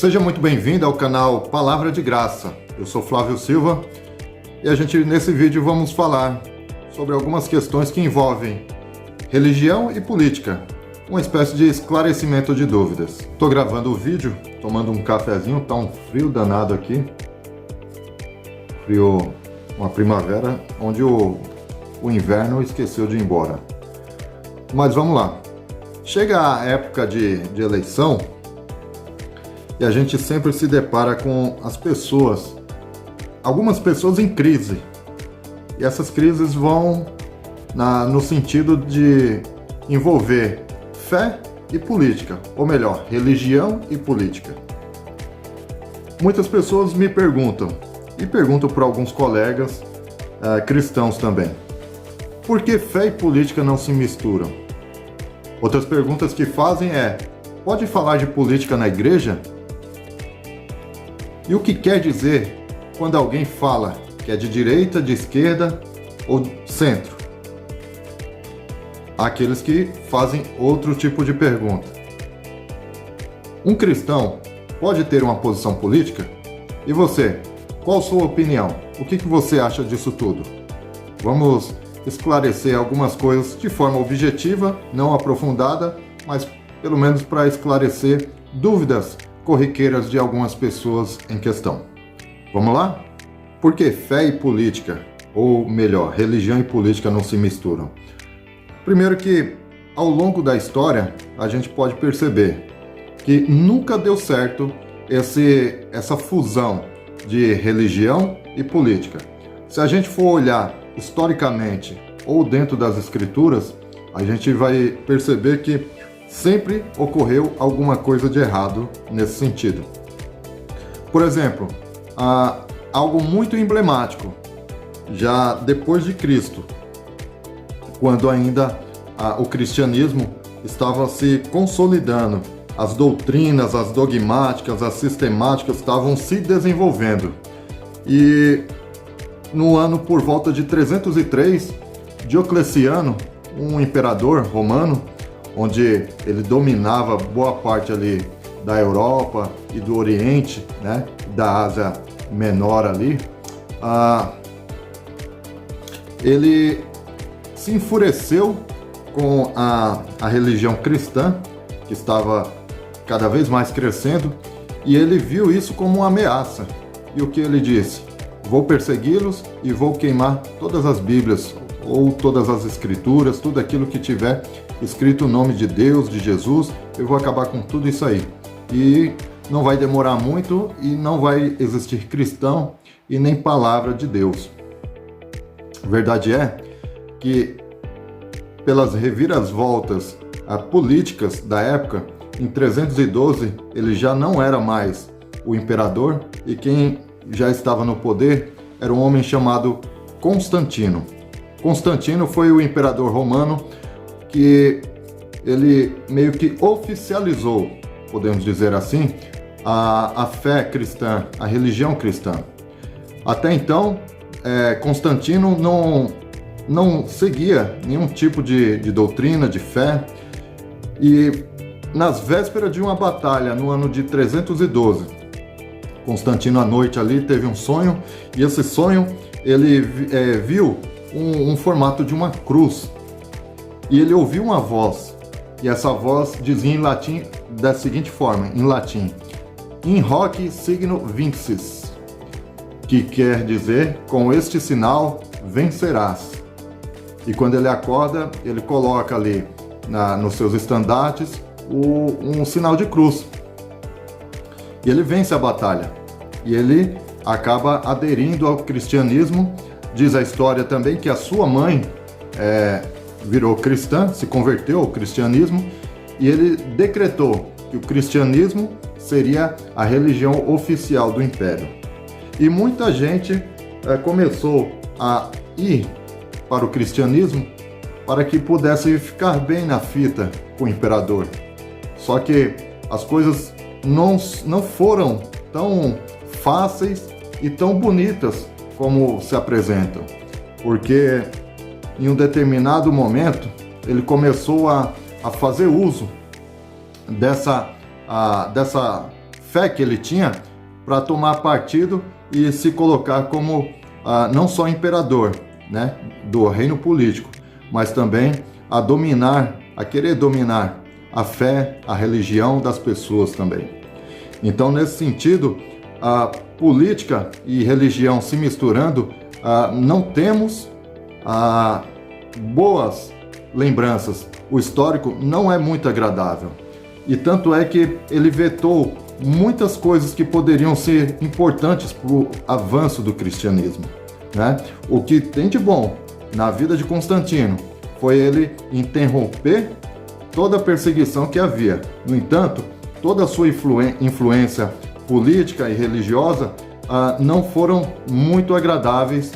Seja muito bem-vindo ao canal Palavra de Graça. Eu sou Flávio Silva e nesse vídeo vamos falar sobre algumas questões que envolvem religião e política, uma espécie de esclarecimento de dúvidas. Estou gravando o vídeo, tomando um cafezinho, tá um frio danado aqui. Frio, uma primavera, onde o inverno esqueceu de ir embora. Mas vamos lá. Chega a época de eleição e a gente sempre se depara com as pessoas, algumas pessoas em crise. E essas crises vão no sentido de envolver fé e política, ou melhor, religião e política. Muitas pessoas me perguntam, e perguntam para alguns colegas cristãos também, por que fé e política não se misturam? Outras perguntas que fazem pode falar de política na igreja? E o que quer dizer quando alguém fala que é de direita, de esquerda ou centro? Há aqueles que fazem outro tipo de pergunta. Um cristão pode ter uma posição política? E você, qual a sua opinião? O que você acha disso tudo? Vamos esclarecer algumas coisas de forma objetiva, não aprofundada, mas pelo menos para esclarecer dúvidas corriqueiras de algumas pessoas em questão. Vamos lá? Por que fé e política, ou melhor, religião e política não se misturam? Primeiro que, ao longo da história, a gente pode perceber que nunca deu certo essa fusão de religião e política. Se a gente for olhar historicamente ou dentro das escrituras, a gente vai perceber que sempre ocorreu alguma coisa de errado nesse sentido. Por exemplo, algo muito emblemático, já depois de Cristo, quando ainda o cristianismo estava se consolidando, as doutrinas, as dogmáticas, as sistemáticas estavam se desenvolvendo. E no ano por volta de 303, Diocleciano, um imperador romano, onde ele dominava boa parte ali da Europa e do Oriente, né, da Ásia Menor ali, ele se enfureceu com a religião cristã, que estava cada vez mais crescendo, e ele viu isso como uma ameaça. E o que ele disse? Vou persegui-los e vou queimar todas as Bíblias, ou todas as escrituras, tudo aquilo que tiver escrito o nome de Deus, de Jesus, eu vou acabar com tudo isso aí. E não vai demorar muito e não vai existir cristão e nem palavra de Deus. A verdade é que, pelas reviravoltas políticas da época, em 312 ele já não era mais o imperador, e quem já estava no poder era um homem chamado Constantino. Constantino foi o imperador romano que ele meio que oficializou, podemos dizer assim, a fé cristã, a religião cristã. Até então, Constantino não seguia nenhum tipo de doutrina, de fé, e nas vésperas de uma batalha, no ano de 312, Constantino à noite ali teve um sonho, e esse sonho ele viu um formato de uma cruz, e ele ouviu uma voz, e essa voz dizia em latim da seguinte forma, em latim: In hoc signo vinces, que quer dizer, com este sinal vencerás. E quando ele acorda, ele coloca ali nos seus estandartes um sinal de cruz. E ele vence a batalha. E ele acaba aderindo ao cristianismo. Diz a história também que a sua mãe virou cristã, se converteu ao cristianismo, e ele decretou que o cristianismo seria a religião oficial do império. E muita gente começou a ir para o cristianismo para que pudesse ficar bem na fita com o imperador. Só que as coisas não foram tão fáceis e tão bonitas como se apresentam, porque em um determinado momento ele começou a fazer uso dessa fé que ele tinha para tomar partido e se colocar como não só imperador, né, do reino político, mas também a querer dominar a fé, a religião das pessoas também. Então, nesse sentido, a política e religião se misturando, não temos boas lembranças. O histórico não é muito agradável. E tanto é que ele vetou muitas coisas que poderiam ser importantes para o avanço do cristianismo, né? O que tem de bom na vida de Constantino foi ele interromper toda a perseguição que havia. No entanto, toda a sua influência política e religiosa não foram muito agradáveis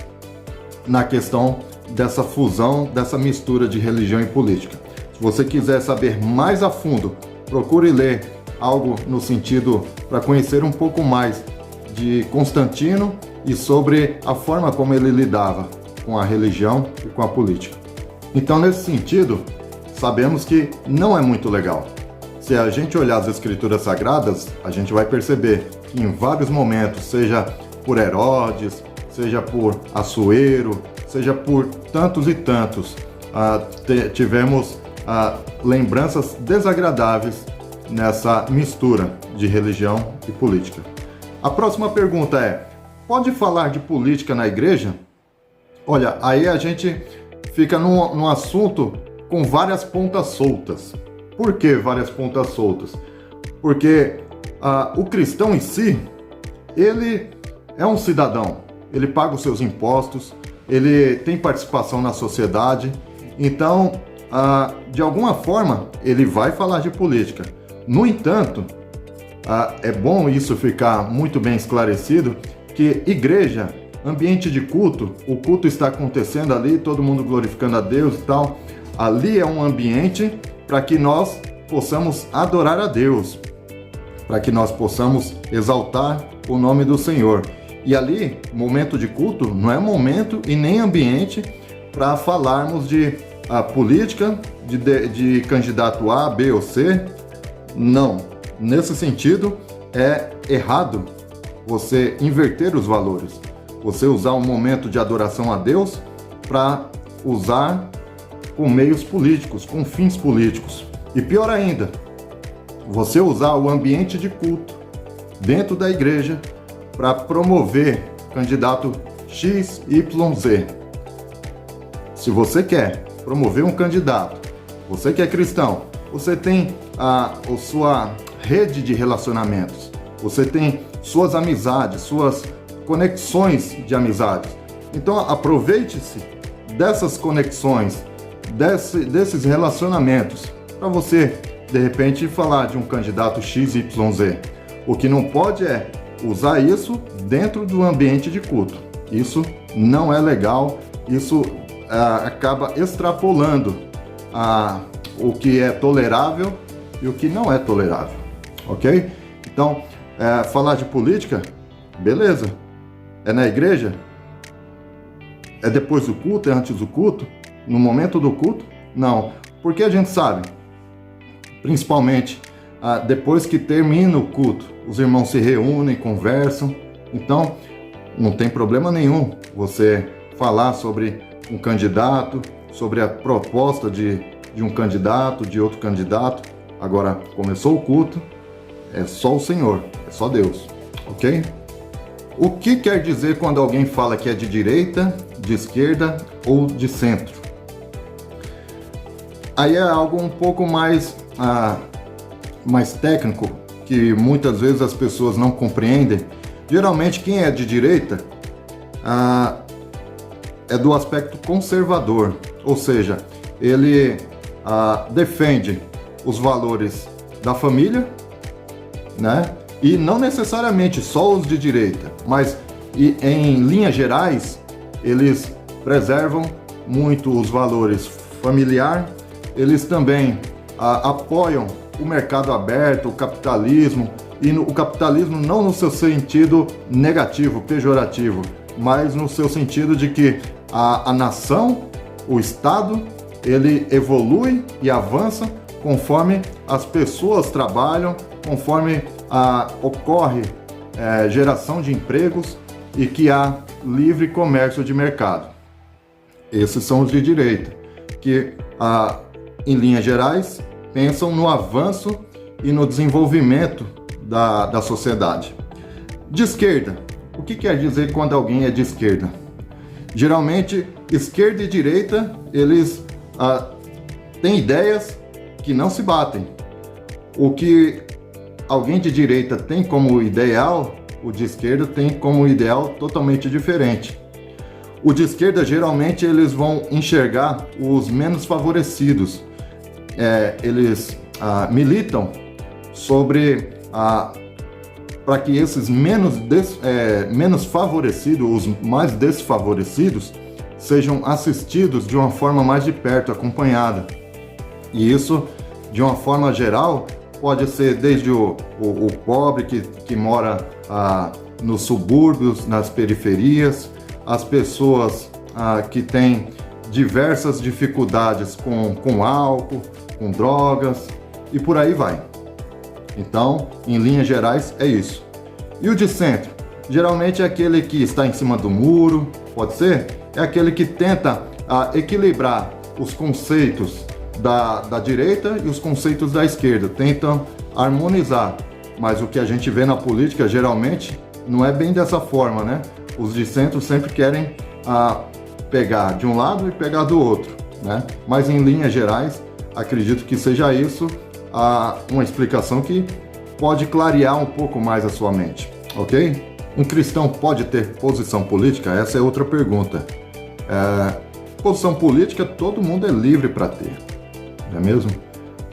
na questão dessa fusão, dessa mistura de religião e política. Se você quiser saber mais a fundo, procure ler algo no sentido para conhecer um pouco mais de Constantino e sobre a forma como ele lidava com a religião e com a política. Então, nesse sentido, sabemos que não é muito legal. Se a gente olhar as escrituras sagradas, a gente vai perceber que em vários momentos, seja por Herodes, seja por Assuero, seja por tantos e tantos, tivemos lembranças desagradáveis nessa mistura de religião e política. A próxima pergunta é: pode falar de política na igreja? Olha, aí a gente fica num assunto com várias pontas soltas. Por que várias pontas soltas? Porque o cristão em si, ele é um cidadão, ele paga os seus impostos, ele tem participação na sociedade, então, de alguma forma, ele vai falar de política. No entanto, é bom isso ficar muito bem esclarecido, que igreja, ambiente de culto, o culto está acontecendo ali, todo mundo glorificando a Deus e tal, ali é um ambiente para que nós possamos adorar a Deus, para que nós possamos exaltar o nome do Senhor. E ali, momento de culto, não é momento e nem ambiente para falarmos de política, de candidato A, B ou C. Não. Nesse sentido, é errado você inverter os valores. Você usar um momento de adoração a Deus para usar com meios políticos, com fins políticos. E pior ainda, você usar o ambiente de culto dentro da igreja para promover candidato X, Y, Z. Se você quer promover um candidato, você que é cristão, você tem a sua rede de relacionamentos, você tem suas amizades, suas conexões de amizades. Então aproveite-se dessas conexões, desses relacionamentos, para você, de repente, falar de um candidato XYZ. O que não pode é usar isso dentro do ambiente de culto. Isso não é legal, isso acaba extrapolando o que é tolerável e o que não é tolerável, ok? Então, falar de política, beleza. É na igreja? É depois do culto? É antes do culto? No momento do culto? Não. Porque a gente sabe, principalmente depois que termina o culto, os irmãos se reúnem, conversam. Então, não tem problema nenhum você falar sobre um candidato, sobre a proposta de um candidato, de outro candidato. Agora, começou o culto, é só o Senhor, é só Deus, ok? O que quer dizer quando alguém fala que é de direita, de esquerda ou de centro? Aí é algo um pouco mais técnico, que muitas vezes as pessoas não compreendem. Geralmente quem é de direita é do aspecto conservador, ou seja, ele defende os valores da família, né? E não necessariamente só os de direita, mas em linhas gerais, eles preservam muito os valores familiar, eles também apoiam o mercado aberto, o capitalismo, e o capitalismo não no seu sentido negativo, pejorativo, mas no seu sentido de que a nação, o Estado, ele evolui e avança conforme as pessoas trabalham, conforme ocorre geração de empregos e que há livre comércio de mercado. Esses são os de direita, que, em linhas gerais, pensam no avanço e no desenvolvimento da sociedade. De esquerda, o que quer dizer quando alguém é de esquerda? Geralmente, esquerda e direita, eles têm ideias que não se batem. O que alguém de direita tem como ideal, o de esquerda tem como ideal totalmente diferente. O de esquerda, geralmente, eles vão enxergar os menos favorecidos. Eles militam sobre para que esses menos favorecidos, os mais desfavorecidos, sejam assistidos de uma forma mais de perto, acompanhada. E isso, de uma forma geral, pode ser desde o pobre que mora nos subúrbios, nas periferias, as pessoas que têm diversas dificuldades com álcool, com drogas e por aí vai. Então, em linhas gerais, é isso. E o de centro? Geralmente é aquele que está em cima do muro, pode ser? É aquele que tenta equilibrar os conceitos da direita e os conceitos da esquerda, tentam harmonizar. Mas o que a gente vê na política, geralmente, não é bem dessa forma, né? Os de centro sempre querem pegar de um lado e pegar do outro, né? Mas em linhas gerais, acredito que seja isso uma explicação que pode clarear um pouco mais a sua mente, ok? Um cristão pode ter posição política? Essa é outra pergunta. Posição política todo mundo é livre para ter, não é mesmo?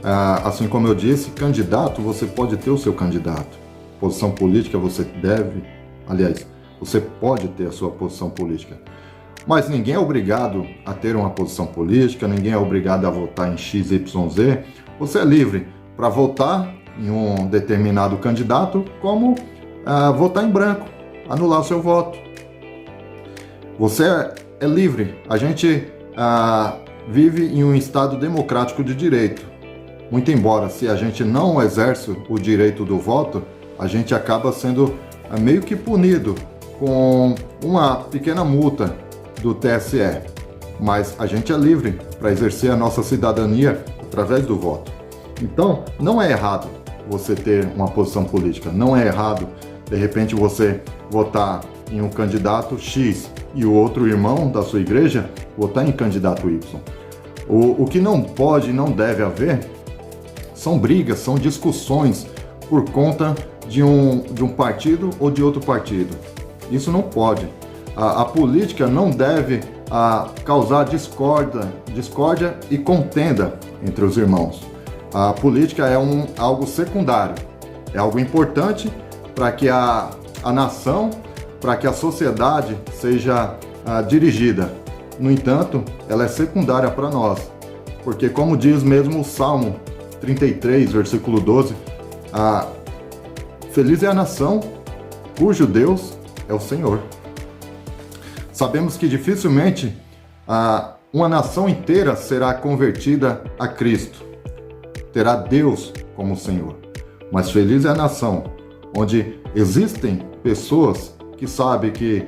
Assim como eu disse, candidato, você pode ter o seu candidato. Posição política você pode ter a sua posição política. Mas ninguém é obrigado a ter uma posição política, ninguém é obrigado a votar em XYZ. Você é livre para votar em um determinado candidato, como votar em branco, anular o seu voto. Você é livre. A gente vive em um Estado democrático de direito. Muito embora, se a gente não exerce o direito do voto, a gente acaba sendo meio que punido com uma pequena multa do TSE. Mas a gente é livre para exercer a nossa cidadania através do voto. Então, não é errado você ter uma posição política. Não é errado, de repente, você votar em um candidato X e o outro irmão da sua igreja votar em candidato Y. O que não pode e não deve haver são brigas, são discussões por conta de um partido ou de outro partido. Isso não pode. A política não deve causar discórdia e contenda entre os irmãos. A política é algo secundário, é algo importante para que a nação, para que a sociedade seja dirigida. No entanto, ela é secundária para nós, porque como diz mesmo o Salmo 33, versículo 12, feliz é a nação cujo Deus é o Senhor. Sabemos que dificilmente uma nação inteira será convertida a Cristo, terá Deus como Senhor. Mas feliz é a nação onde existem pessoas que sabem que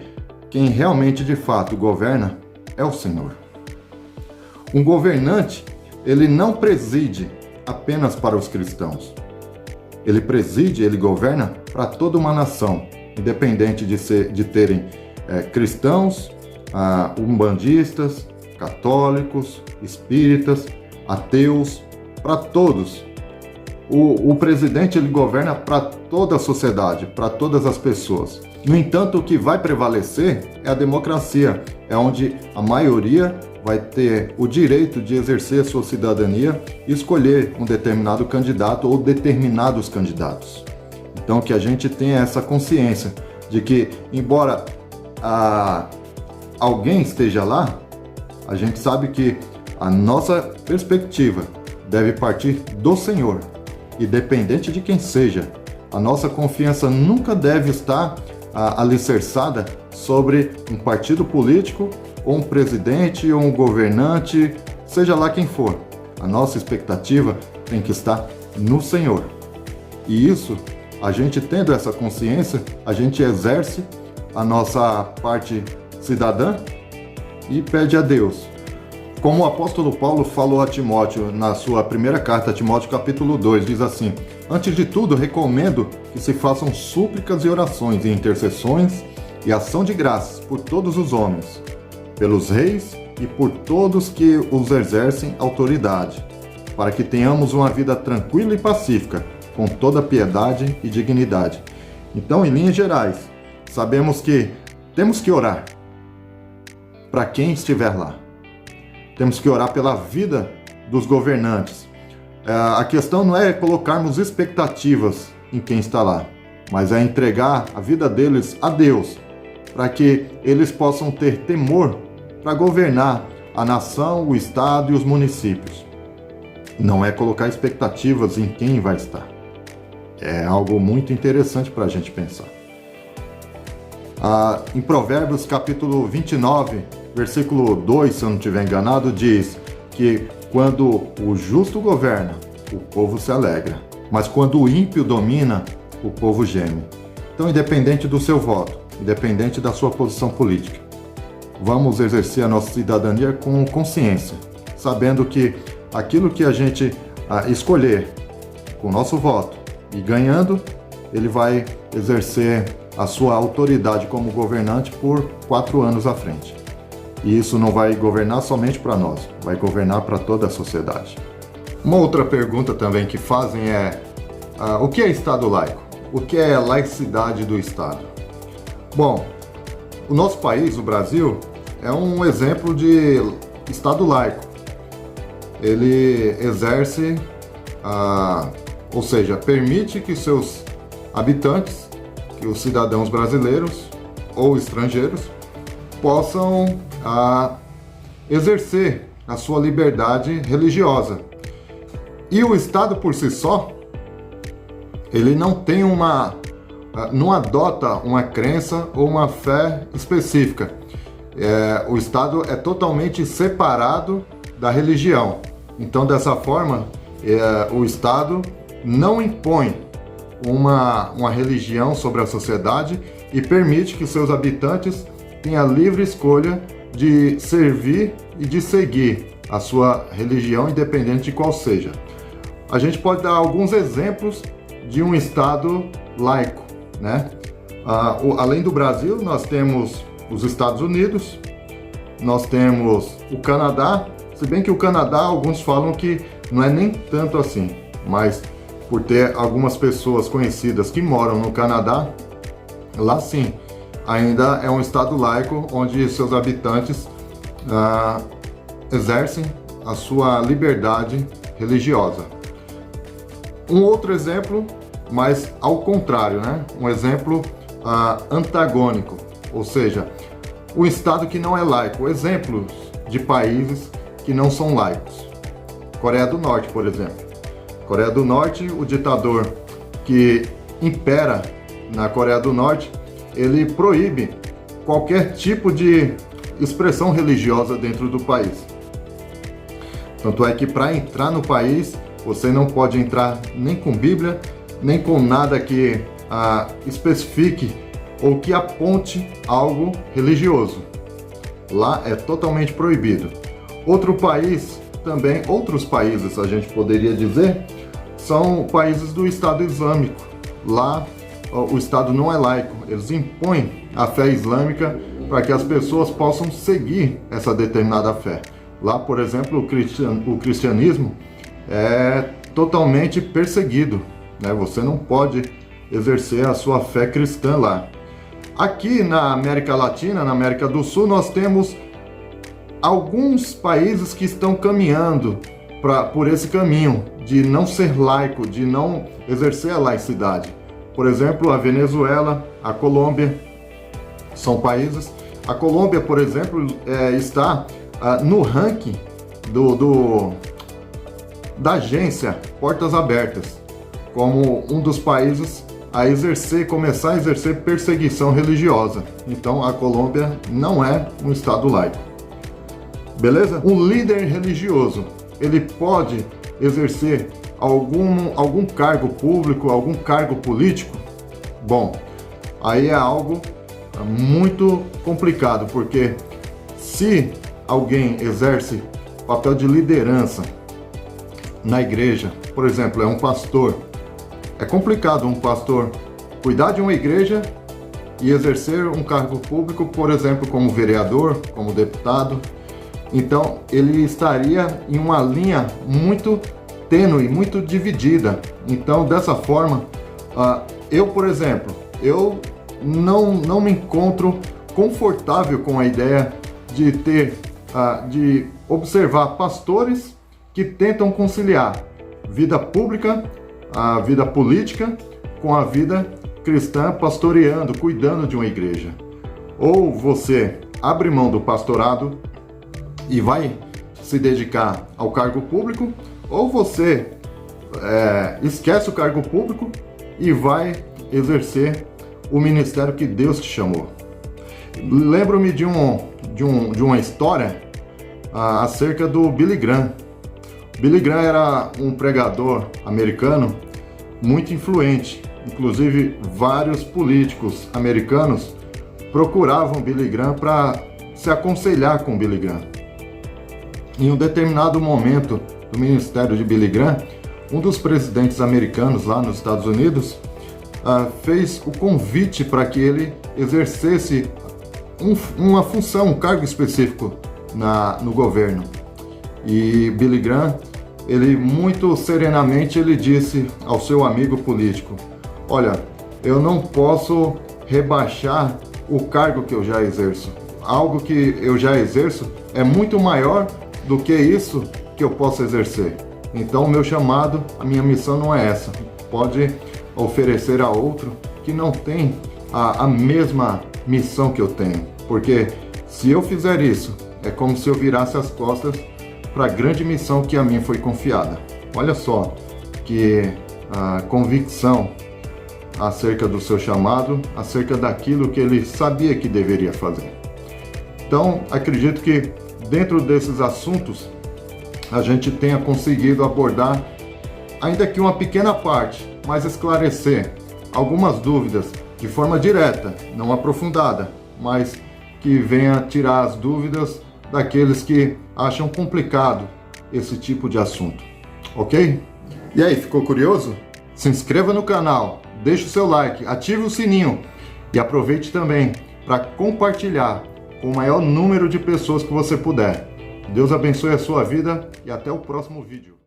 quem realmente de fato governa é o Senhor. Um governante, ele não preside apenas para os cristãos. Ele governa para toda uma nação, independente de terem cristãos, umbandistas, católicos, espíritas, ateus, para todos. O presidente, ele governa para toda a sociedade, para todas as pessoas. No entanto, o que vai prevalecer é a democracia, é onde a maioria vai ter o direito de exercer sua cidadania e escolher um determinado candidato ou determinados candidatos. Então, que a gente tenha essa consciência de que, embora alguém esteja lá, a gente sabe que a nossa perspectiva deve partir do Senhor, independente de quem seja. A nossa confiança nunca deve estar alicerçada sobre um partido político, ou um presidente, ou um governante, seja lá quem for. A nossa expectativa tem que estar no Senhor. E isso A gente tendo essa consciência, a gente exerce a nossa parte cidadã e pede a Deus. Como o apóstolo Paulo falou a Timóteo na sua primeira carta a Timóteo, capítulo 2, diz assim: antes de tudo, recomendo que se façam súplicas e orações e intercessões e ação de graças por todos os homens, pelos reis e por todos que os exercem autoridade, para que tenhamos uma vida tranquila e pacífica, com toda piedade e dignidade. Então, em linhas gerais, sabemos que temos que orar para quem estiver lá. Temos que orar pela vida dos governantes. A questão não é colocarmos expectativas em quem está lá, mas é entregar a vida deles a Deus, para que eles possam ter temor para governar a nação, o estado e os municípios. Não é colocar expectativas em quem vai estar. É algo muito interessante para a gente pensar. Em Provérbios capítulo 29, versículo 2, se eu não estiver enganado, diz que quando o justo governa, o povo se alegra, mas quando o ímpio domina, o povo geme. Então, independente do seu voto, independente da sua posição política, vamos exercer a nossa cidadania com consciência, sabendo que aquilo que a gente escolher com o nosso voto e ganhando, ele vai exercer a sua autoridade como governante por 4 anos à frente. E isso não vai governar somente para nós, vai governar para toda a sociedade. Uma outra pergunta também que fazem é: o que é Estado laico? O que é laicidade do Estado? Bom, o nosso país, o Brasil, é um exemplo de Estado laico. Ele exerce, ou seja, permite que seus habitantes, que os cidadãos brasileiros ou estrangeiros, possam exercer a sua liberdade religiosa. E o Estado por si só, ele não tem não adota uma crença ou uma fé específica. O Estado é totalmente separado da religião. Então, dessa forma, o Estado não impõe uma religião sobre a sociedade e permite que seus habitantes tenham a livre escolha de servir e de seguir a sua religião, independente de qual seja. A gente pode dar alguns exemplos de um Estado laico, né? Além do Brasil, nós temos os Estados Unidos, nós temos o Canadá, se bem que o Canadá, alguns falam que não é nem tanto assim, mas por ter algumas pessoas conhecidas que moram no Canadá, lá sim, ainda é um Estado laico, onde seus habitantes exercem a sua liberdade religiosa. Um outro exemplo, mas ao contrário, né? Um exemplo antagônico, ou seja, o Estado que não é laico. Exemplos de países que não são laicos. Coreia do Norte, por exemplo. Coreia do Norte, o ditador que impera na Coreia do Norte, ele proíbe qualquer tipo de expressão religiosa dentro do país. Tanto é que para entrar no país, você não pode entrar nem com Bíblia, nem com nada que especifique ou que aponte algo religioso. Lá é totalmente proibido. Outros países, a gente poderia dizer, são países do Estado Islâmico. Lá o Estado não é laico, eles impõem a fé islâmica para que as pessoas possam seguir essa determinada fé. Lá, por exemplo, o cristianismo é totalmente perseguido, né? Você não pode exercer a sua fé cristã lá. Aqui na América Latina, na América do Sul, nós temos alguns países que estão caminhando por esse caminho de não ser laico, de não exercer a laicidade. Por exemplo, a Venezuela, a Colômbia, são países. A Colômbia, por exemplo, está no ranking da agência Portas Abertas, como um dos países a começar a exercer perseguição religiosa. Então, a Colômbia não é um Estado laico. Beleza? Um líder religioso, ele pode exercer algum cargo público, algum cargo político? Bom, aí é algo muito complicado, porque se alguém exerce papel de liderança na igreja, por exemplo, é um pastor, é complicado um pastor cuidar de uma igreja e exercer um cargo público, por exemplo, como vereador, como deputado. Então, ele estaria em uma linha muito tênue, muito dividida. Então, dessa forma, eu, por exemplo, eu não me encontro confortável com a ideia de de observar pastores que tentam conciliar vida pública, a vida política, com a vida cristã, pastoreando, cuidando de uma igreja. Ou você abre mão do pastorado e vai se dedicar ao cargo público, ou você esquece o cargo público e vai exercer o ministério que Deus te chamou. Lembro-me de uma história acerca do Billy Graham. Billy Graham era um pregador americano muito influente. Inclusive, vários políticos americanos procuravam Billy Graham para se aconselhar com Billy Graham. Em um determinado momento do ministério de Billy Graham, um dos presidentes americanos lá nos Estados Unidos fez o convite para que ele exercesse uma função, um cargo específico no governo. E Billy Graham, ele muito serenamente, ele disse ao seu amigo político: olha, eu não posso rebaixar o cargo que eu já exerço. Algo que eu já exerço é muito maior do que isso que eu posso exercer. Então, o meu chamado, a minha missão não é essa. Pode oferecer a outro que não tem a mesma missão que eu tenho. Porque se eu fizer isso, é como se eu virasse as costas para a grande missão que a mim foi confiada. Olha só que convicção acerca do seu chamado, acerca daquilo que ele sabia que deveria fazer. Então, acredito que dentro desses assuntos a gente tenha conseguido abordar, ainda que uma pequena parte, mas esclarecer algumas dúvidas de forma direta, não aprofundada, mas que venha tirar as dúvidas daqueles que acham complicado esse tipo de assunto, ok? E aí, ficou curioso? Se inscreva no canal, deixe o seu like, ative o sininho e aproveite também para compartilhar com o maior número de pessoas que você puder. Deus abençoe a sua vida e até o próximo vídeo.